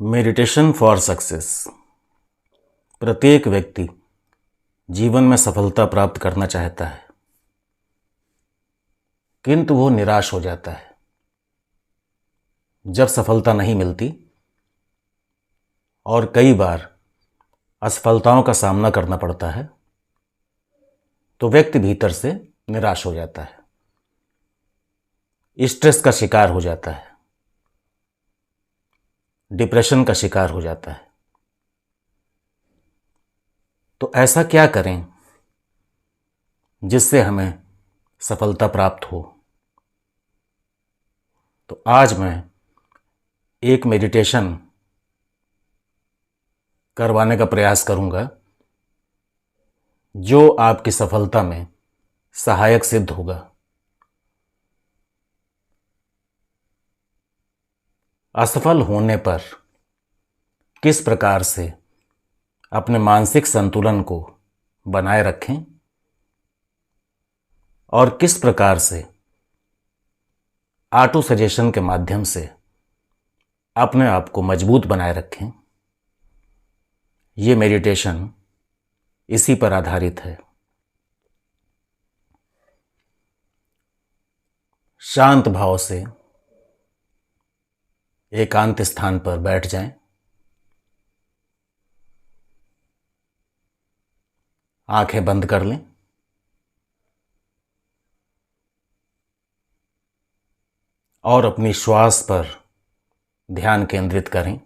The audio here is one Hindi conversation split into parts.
Meditation for success. प्रत्येक व्यक्ति जीवन में सफलता प्राप्त करना चाहता है, किंतु वो निराश हो जाता है जब सफलता नहीं मिलती और कई बार असफलताओं का सामना करना पड़ता है तो व्यक्ति भीतर से निराश हो जाता है, स्ट्रेस का शिकार हो जाता है, डिप्रेशन का शिकार हो जाता है। तो ऐसा क्या करें जिससे हमें सफलता प्राप्त हो? तो आज मैं एक मेडिटेशन करवाने का प्रयास करूंगा जो आपकी सफलता में सहायक सिद्ध होगा। असफल होने पर किस प्रकार से अपने मानसिक संतुलन को बनाए रखें और किस प्रकार से ऑटो सजेशन के माध्यम से अपने आप को मजबूत बनाए रखें, ये मेडिटेशन इसी पर आधारित है। शांत भाव से एकांत स्थान पर बैठ जाएं। आंखें बंद कर लें और अपनी श्वास पर ध्यान केंद्रित करें।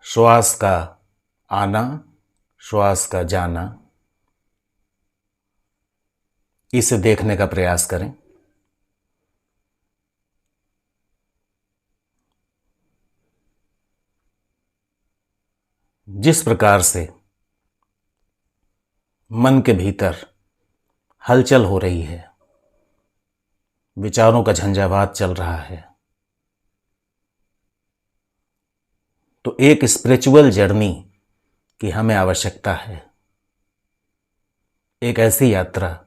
श्वास का आना, श्वास का जाना, इसे देखने का प्रयास करें। जिस प्रकार से मन के भीतर हलचल हो रही है, विचारों का झंझावात चल रहा है, तो एक स्पिरिचुअल जर्नी की हमें आवश्यकता है। एक ऐसी यात्रा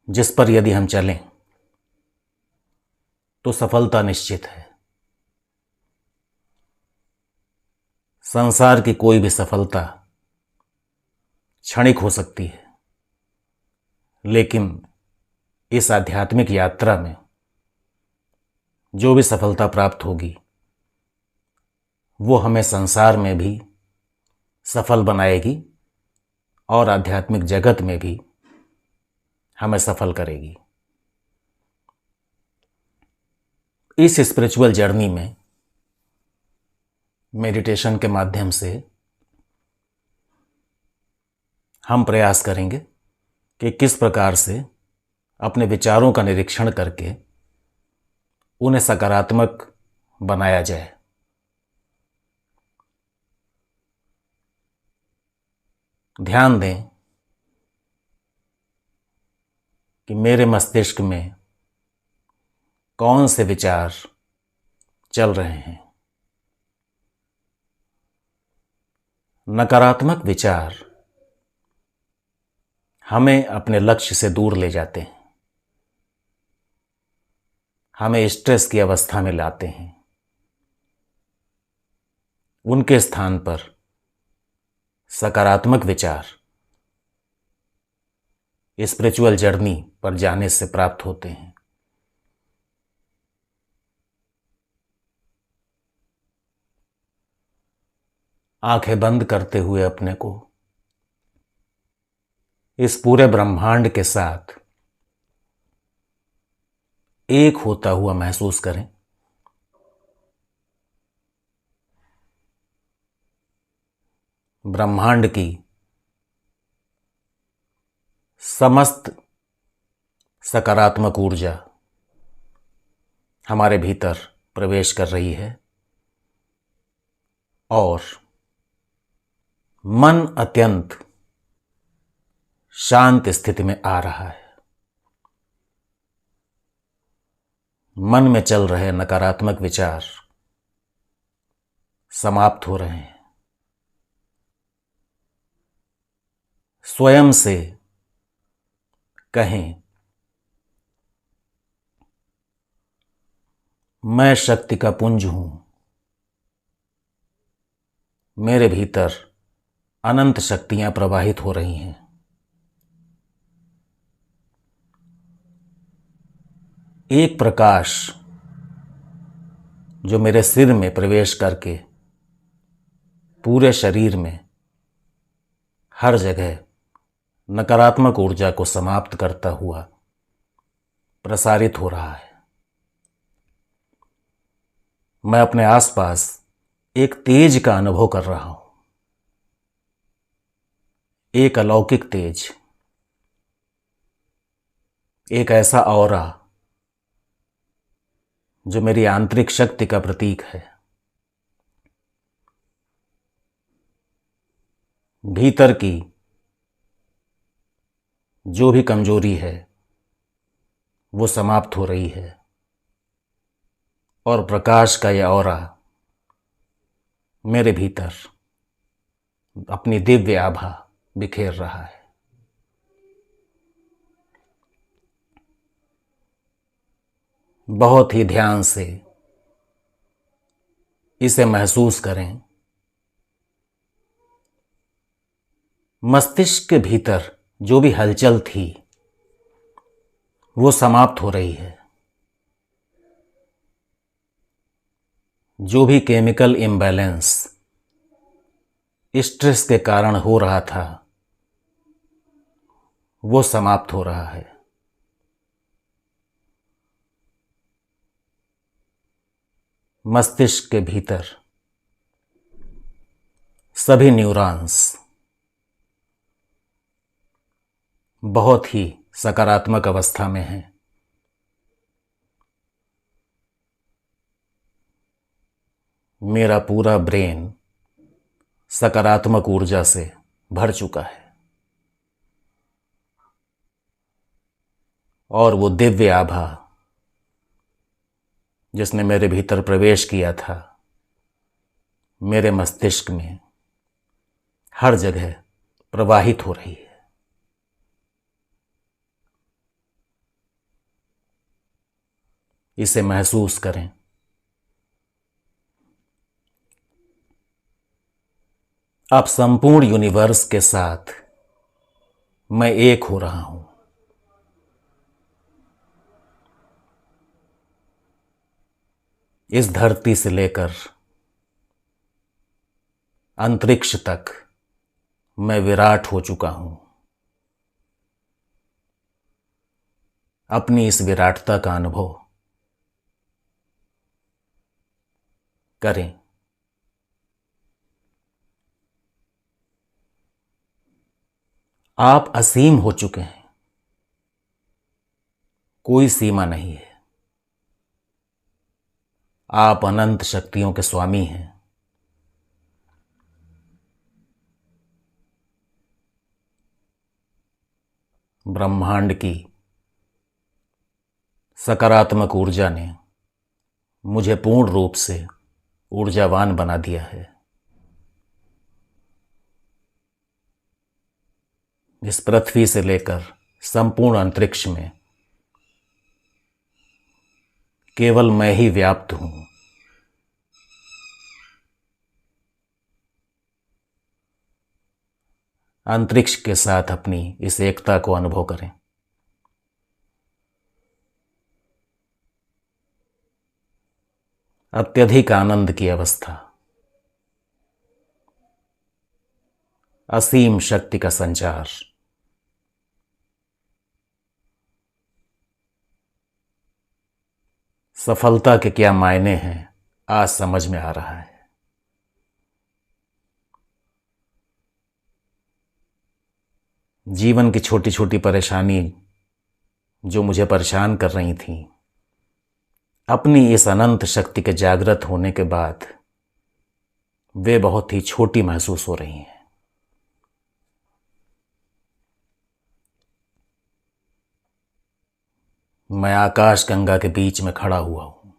जिस पर यदि हम चलें तो सफलता निश्चित है। संसार की कोई भी सफलता क्षणिक हो सकती है, लेकिन इस आध्यात्मिक यात्रा में जो भी सफलता प्राप्त होगी वो हमें संसार में भी सफल बनाएगी और आध्यात्मिक जगत में भी हमें सफल करेगी। इस स्पिरिचुअल जर्नी में मेडिटेशन के माध्यम से हम प्रयास करेंगे कि किस प्रकार से अपने विचारों का निरीक्षण करके उन्हें सकारात्मक बनाया जाए। ध्यान दें कि मेरे मस्तिष्क में कौन से विचार चल रहे हैं। नकारात्मक विचार हमें अपने लक्ष्य से दूर ले जाते हैं, हमें स्ट्रेस की अवस्था में लाते हैं। उनके स्थान पर सकारात्मक विचार स्पिरिचुअल जर्नी पर जाने से प्राप्त होते हैं। आंखें बंद करते हुए अपने को इस पूरे ब्रह्मांड के साथ एक होता हुआ महसूस करें। ब्रह्मांड की समस्त सकारात्मक ऊर्जा हमारे भीतर प्रवेश कर रही है और मन अत्यंत शांत स्थिति में आ रहा है। मन में चल रहे नकारात्मक विचार समाप्त हो रहे हैं। स्वयं से कहें, मैं शक्ति का पुंज हूं। मेरे भीतर अनंत शक्तियां प्रवाहित हो रही हैं। एक प्रकाश जो मेरे सिर में प्रवेश करके पूरे शरीर में हर जगह नकारात्मक ऊर्जा को समाप्त करता हुआ प्रसारित हो रहा है। मैं अपने आसपास एक तेज का अनुभव कर रहा हूं, एक अलौकिक तेज, एक ऐसा ऑरा जो मेरी आंतरिक शक्ति का प्रतीक है। भीतर की जो भी कमजोरी है वो समाप्त हो रही है और प्रकाश का यह ऑरा मेरे भीतर अपनी दिव्य आभा बिखेर रहा है। बहुत ही ध्यान से इसे महसूस करें। मस्तिष्क के भीतर जो भी हलचल थी वो समाप्त हो रही है। जो भी केमिकल इम्बैलेंस स्ट्रेस के कारण हो रहा था वो समाप्त हो रहा है। मस्तिष्क के भीतर सभी न्यूरॉन्स बहुत ही सकारात्मक अवस्था में हैं। मेरा पूरा ब्रेन सकारात्मक ऊर्जा से भर चुका है और वो दिव्य आभा जिसने मेरे भीतर प्रवेश किया था मेरे मस्तिष्क में हर जगह प्रवाहित हो रही है। इसे महसूस करें। अब संपूर्ण यूनिवर्स के साथ मैं एक हो रहा हूं। इस धरती से लेकर अंतरिक्ष तक मैं विराट हो चुका हूं। अपनी इस विराटता का अनुभव करें। आप असीम हो चुके हैं। कोई सीमा नहीं है। आप अनंत शक्तियों के स्वामी हैं। ब्रह्मांड की सकारात्मक ऊर्जा ने मुझे पूर्ण रूप से ऊर्जावान बना दिया है। इस पृथ्वी से लेकर संपूर्ण अंतरिक्ष में केवल मैं ही व्याप्त हूं। अंतरिक्ष के साथ अपनी इस एकता को अनुभव करें। अत्यधिक आनंद की अवस्था, असीम शक्ति का संचार। सफलता के क्या मायने हैं आज समझ में आ रहा है। जीवन की छोटी छोटी परेशानी जो मुझे परेशान कर रही थीं, अपनी इस अनंत शक्ति के जागृत होने के बाद वे बहुत ही छोटी महसूस हो रही हैं। मैं आकाश गंगा के बीच में खड़ा हुआ हूं।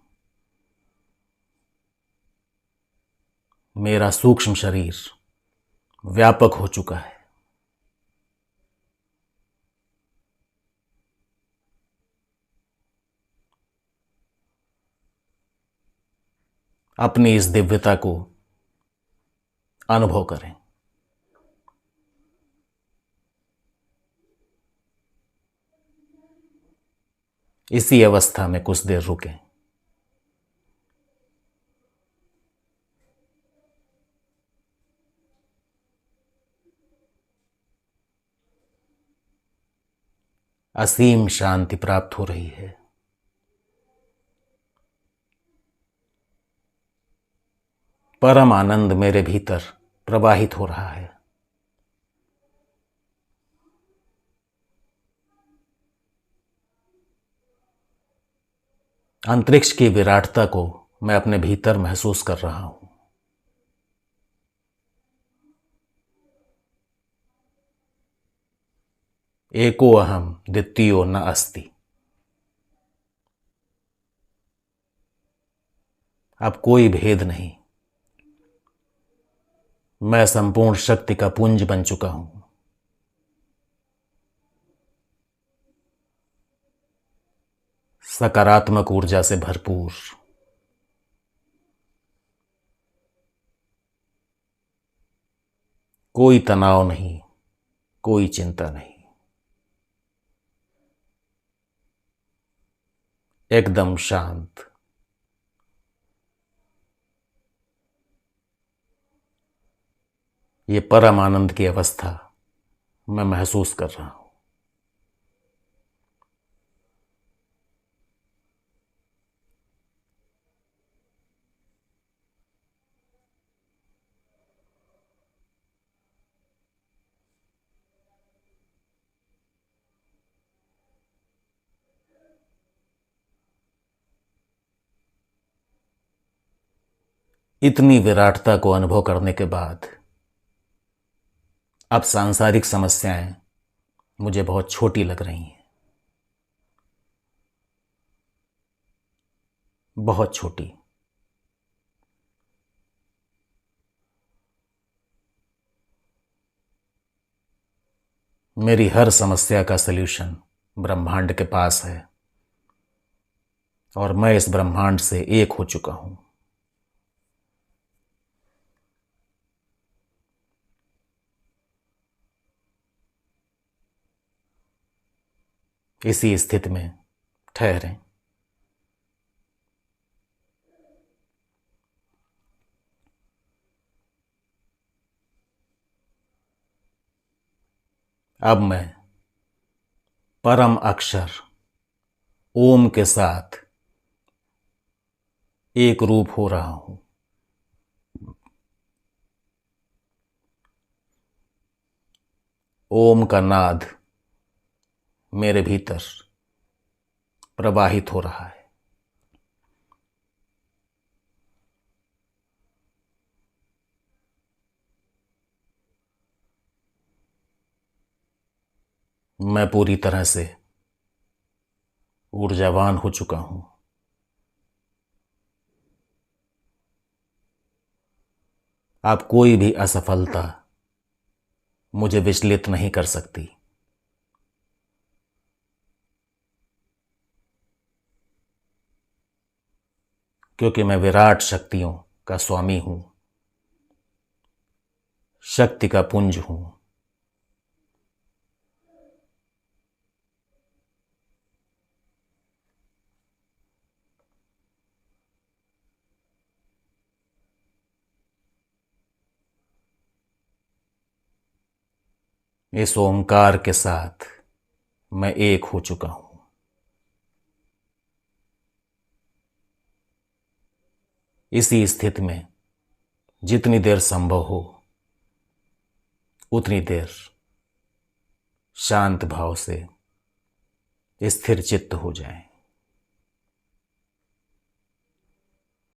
मेरा सूक्ष्म शरीर व्यापक हो चुका है। अपनी इस दिव्यता को अनुभव करें। इसी अवस्था में कुछ देर रुकें। असीम शांति प्राप्त हो रही है। परम आनंद मेरे भीतर प्रवाहित हो रहा है। अंतरिक्ष की विराटता को मैं अपने भीतर महसूस कर रहा हूं। एको अहम द्वितीयो न अस्ति। अब कोई भेद नहीं। मैं संपूर्ण शक्ति का पुंज बन चुका हूं। सकारात्मक ऊर्जा से भरपूर। कोई तनाव नहीं, कोई चिंता नहीं, एकदम शांत। ये परम आनंद की अवस्था मैं महसूस कर रहा हूं। इतनी विराटता को अनुभव करने के बाद अब सांसारिक समस्याएं मुझे बहुत छोटी लग रही हैं, बहुत छोटी। मेरी हर समस्या का सल्यूशन ब्रह्मांड के पास है और मैं इस ब्रह्मांड से एक हो चुका हूं। इसी स्थिति में ठहरें। अब मैं परम अक्षर ओम के साथ एक रूप हो रहा हूं। ओम का नाद मेरे भीतर प्रवाहित हो रहा है। मैं पूरी तरह से ऊर्जावान हो चुका हूं। अब कोई भी असफलता मुझे विचलित नहीं कर सकती, क्योंकि मैं विराट शक्तियों का स्वामी हूं, शक्ति का पुंज हूं। इस ओंकार के साथ मैं एक हो चुका हूं। इसी स्थिति में जितनी देर संभव हो उतनी देर शांत भाव से स्थिर चित्त हो जाएं।